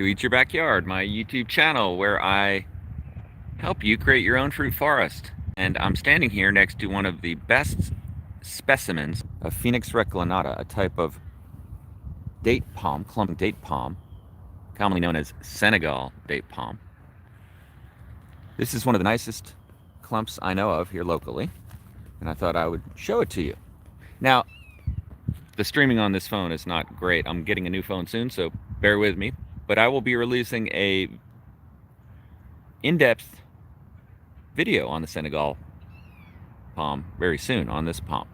to Eat Your Backyard, my YouTube channel where I help you create your own fruit forest. And I'm standing here next to one of the best specimens of Phoenix Reclinata, a type of date palm, clumping date palm, commonly known as Senegal date palm. This is one of the nicest clumps I know of here locally, and I thought I would show it to you. Now, the streaming on this phone is not great. I'm getting a new phone soon, so bear with me. But I will be releasing a in-depth video on the Senegal palm very soon, on this palm,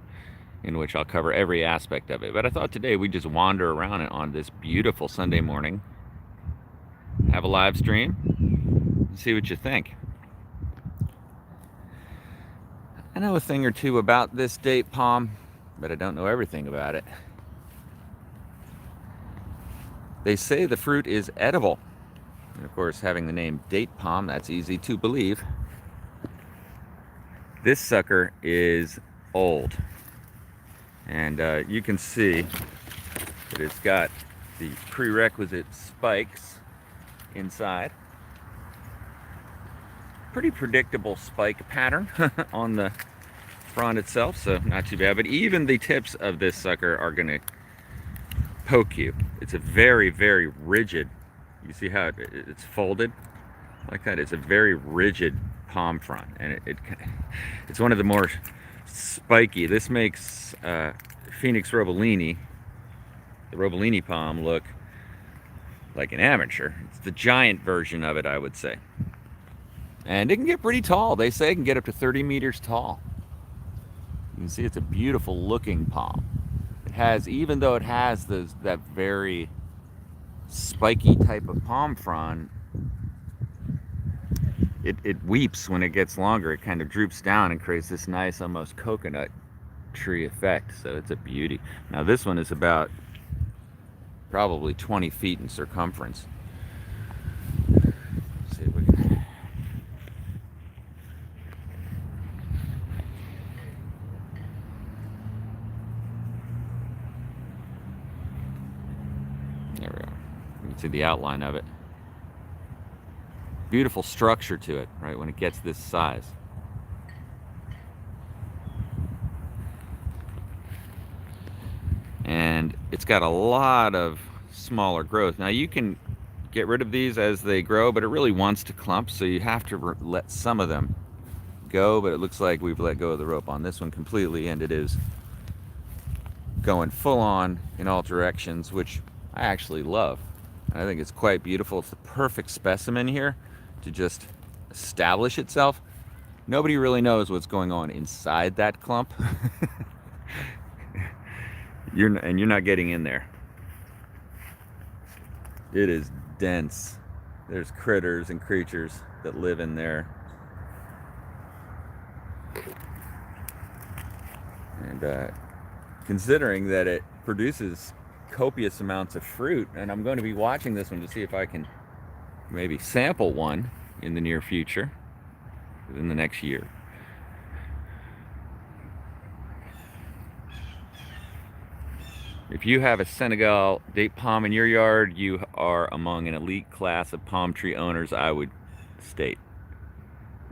in which I'll cover every aspect of it. But I thought today we'd just wander around it on this beautiful Sunday morning, have a live stream, and see what you think. I know a thing or two about this date palm, but I don't know everything about it. They say the fruit is edible. And of course, having the name date palm, that's easy to believe. This sucker is old. And you can see that it's got the prerequisite spikes inside. Pretty predictable spike pattern on the frond itself, so not too bad. But even the tips of this sucker are going to poke you. It's a very, very rigid, you see how it's folded like that? It's a very rigid palm frond, and it's one of the more spiky. This makes Phoenix Robolini, the Robolini palm, look like an amateur. It's the giant version of it, I would say. And it can get pretty tall. They say it can get up to 30 meters tall. You can see it's a beautiful looking palm. It has, even though it has that very spiky type of palm frond, it weeps when it gets longer. It kind of droops down and creates this nice, almost coconut tree effect. So it's a beauty. Now this one is about probably 20 feet in circumference. Let's see if we can. There we are. You can see the outline of it. Beautiful structure to it, right, when it gets this size. And it's got a lot of smaller growth. Now you can get rid of these as they grow, but it really wants to clump, so you have to let some of them go. But it looks like we've let go of the rope on this one completely, and it is going full on in all directions, which I actually love. I think it's quite beautiful. It's the perfect specimen here to just establish itself. Nobody really knows what's going on inside that clump. You're not getting in there. It is dense. There's critters and creatures that live in there. And considering that it produces copious amounts of fruit, and I'm going to be watching this one to see if I can maybe sample one in the near future, within the next year. If you have a Senegal date palm in your yard, you are among an elite class of palm tree owners, I would state.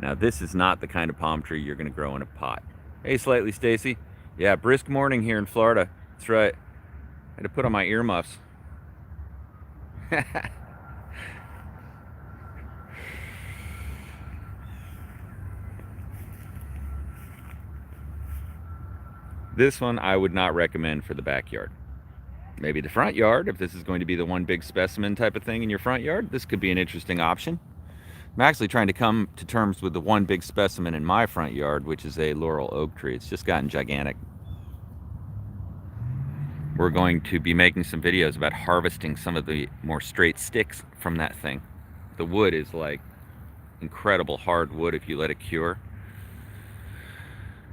Now, this is not the kind of palm tree you're going to grow in a pot. Hey, Slightly Stacy. Yeah, brisk morning here in Florida. That's right. I had to put on my earmuffs. This one I would not recommend for the backyard. Maybe the front yard, if this is going to be the one big specimen type of thing in your front yard, this could be an interesting option. I'm actually trying to come to terms with the one big specimen in my front yard, which is a laurel oak tree. It's just gotten gigantic. We're going to be making some videos about harvesting some of the more straight sticks from that thing. The wood is like incredible hard wood if you let it cure.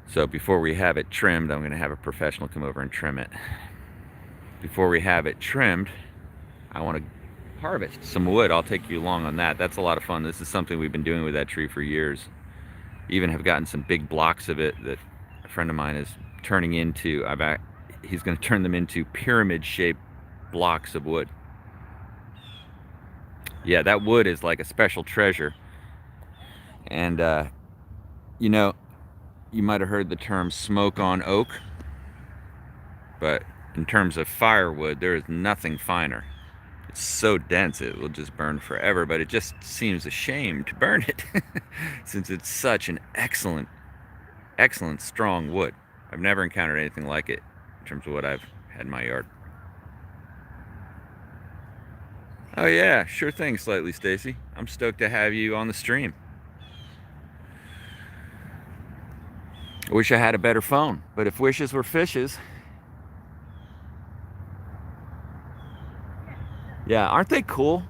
So before we have it trimmed, I'm going to have a professional come over and trim it. Before we have it trimmed, I want to harvest some wood. I'll take you along on that. That's a lot of fun. This is something we've been doing with that tree for years. Even have gotten some big blocks of it that a friend of mine is turning into, he's going to turn them into pyramid-shaped blocks of wood. Yeah, that wood is like a special treasure. And, you know, you might have heard the term smoke on oak, but in terms of firewood, there is nothing finer. It's so dense it will just burn forever, but it just seems a shame to burn it since it's such an excellent, excellent strong wood. I've never encountered anything like it in terms of what I've had in my yard. Oh yeah, sure thing, Slightly Stacy. I'm stoked to have you on the stream. I wish I had a better phone, but if wishes were fishes, yeah, aren't they cool?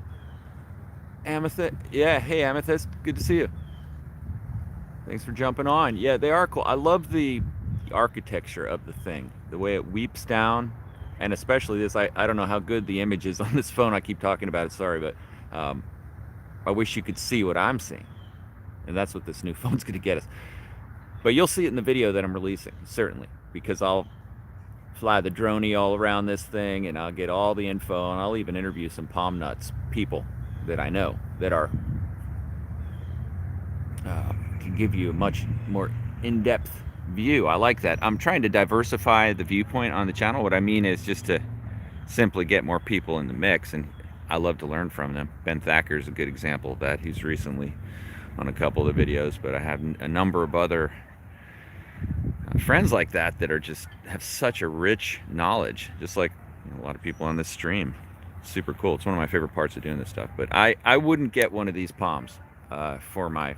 Amethyst, yeah, hey Amethyst, good to see you. Thanks for jumping on. Yeah, they are cool. I love the architecture of the thing, the way it weeps down, and especially this. I don't know how good the image is on this phone. I keep talking about it. Sorry, but I wish you could see what I'm seeing, and that's what this new phone's going to get us. But you'll see it in the video that I'm releasing, certainly, because I'll fly the droney all around this thing, and I'll get all the info, and I'll even interview some palm nuts people that I know that are can give you a much more in-depth view. I like that. I'm trying to diversify the viewpoint on the channel. What I mean is just to simply get more people in the mix, and I love to learn from them. Ben Thacker is a good example of that. He's recently on a couple of the videos, but I have a number of other friends like that that are just have such a rich knowledge, just like a lot of people on this stream. Super cool. It's one of my favorite parts of doing this stuff. But I wouldn't get one of these palms for my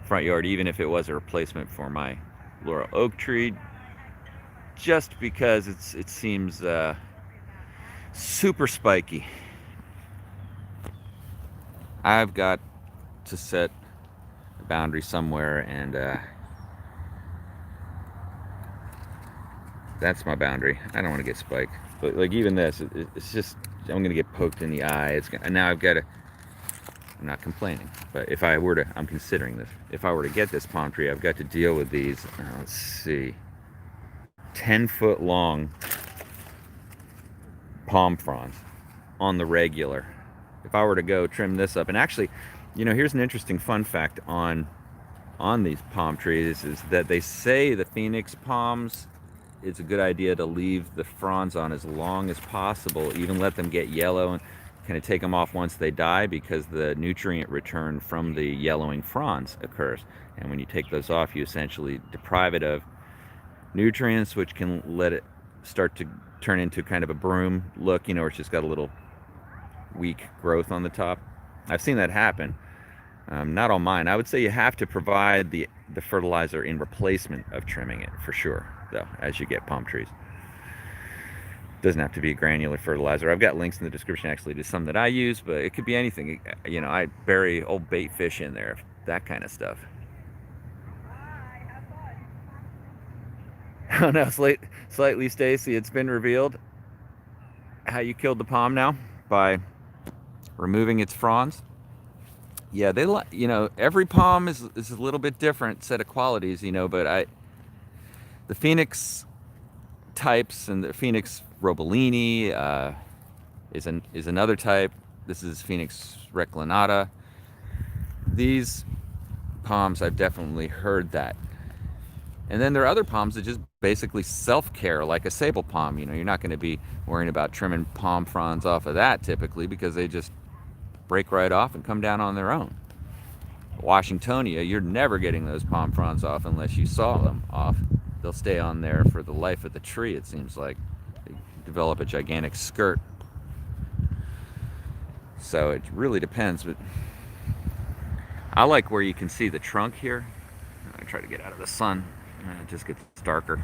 front yard, even if it was a replacement for my laurel oak tree, just because it seems super spiky. I've got to set a boundary somewhere, and that's my boundary. I don't want to get spiked, but like even this, it's just I'm gonna get poked in the eye. And now I've got to. I'm not complaining, but if I were to, I'm considering this. If I were to get this palm tree, I've got to deal with these. Let's see, 10-foot long palm fronds on the regular. If I were to go trim this up, and actually, here's an interesting fun fact on these palm trees is that they say the Phoenix palms, it's a good idea to leave the fronds on as long as possible, even let them get yellow and kind of take them off once they die, because the nutrient return from the yellowing fronds occurs. And when you take those off, you essentially deprive it of nutrients, which can let it start to turn into kind of a broom look, where it's just got a little weak growth on the top. I've seen that happen. Not on mine. I would say you have to provide the fertilizer in replacement of trimming it, for sure, though, as you get palm trees. Doesn't have to be a granular fertilizer. I've got links in the description actually to some that I use, but it could be anything. I bury old bait fish in there, that kind of stuff. Oh no, Slightly Stacy, it's been revealed how you killed the palm now by removing its fronds. Yeah, every palm is a little bit different set of qualities, but the Phoenix types, and the Phoenix Robolini is another type. This is Phoenix Reclinata. These palms, I've definitely heard that. And then there are other palms that just basically self-care, like a sable palm. You're not going to be worrying about trimming palm fronds off of that typically, because they just break right off and come down on their own. Washingtonia, you're never getting those palm fronds off unless you saw them off. They'll stay on there for the life of the tree, it seems like. They develop a gigantic skirt. So it really depends, but I like where you can see the trunk here. I try to get out of the sun, and it just gets darker.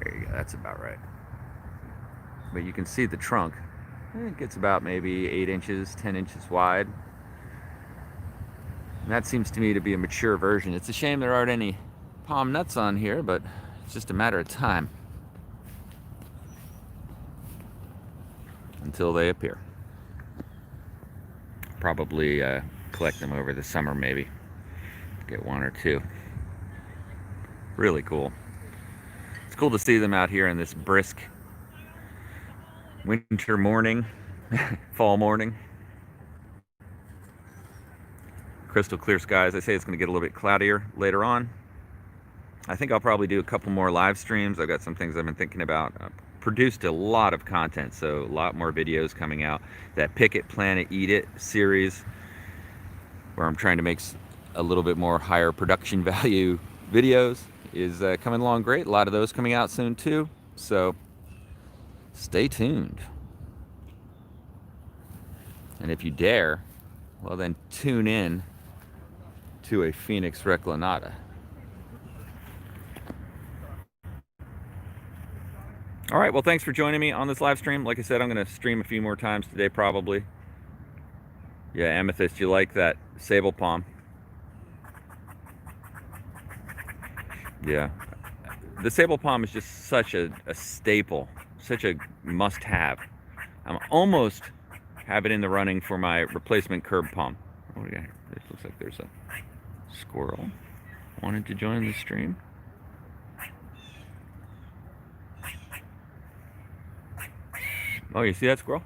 There you go, that's about right. But you can see the trunk. It gets about maybe 8 inches, 10 inches wide. And that seems to me to be a mature version. It's a shame there aren't any palm nuts on here, but it's just a matter of time until they appear. Probably collect them over the summer, maybe. Get 1 or 2. Really cool. It's cool to see them out here in this brisk winter morning, fall morning. crystal clear skies. I say it's going to get a little bit cloudier later on. I think I'll probably do a couple more live streams. I've got some things I've been thinking about. Produced a lot of content, so a lot more videos coming out. That Pick It, Plan It, Eat It series, where I'm trying to make a little bit more higher production value videos, is coming along great. A lot of those coming out soon too, so stay tuned. And if you dare, well then tune in to a Phoenix Reclinata. All right, well, thanks for joining me on this live stream. Like I said, I'm going to stream a few more times today, probably. Yeah, Amethyst, you like that sable palm? Yeah. The sable palm is just such a staple, such a must-have. I'm almost have it in the running for my replacement curb palm. What do we got here? This looks like there's a squirrel wanted to join the stream. Oh, you see that squirrel?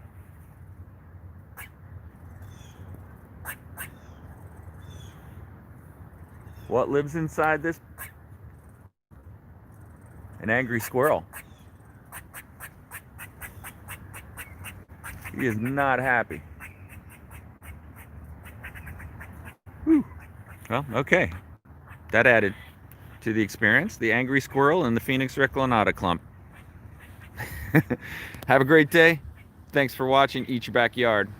What lives inside this? An angry squirrel. He is not happy. Whew. Well, okay. That added to the experience. The angry squirrel and the Phoenix Reclinata clump. Have a great day. Thanks for watching. Eat Your Backyard.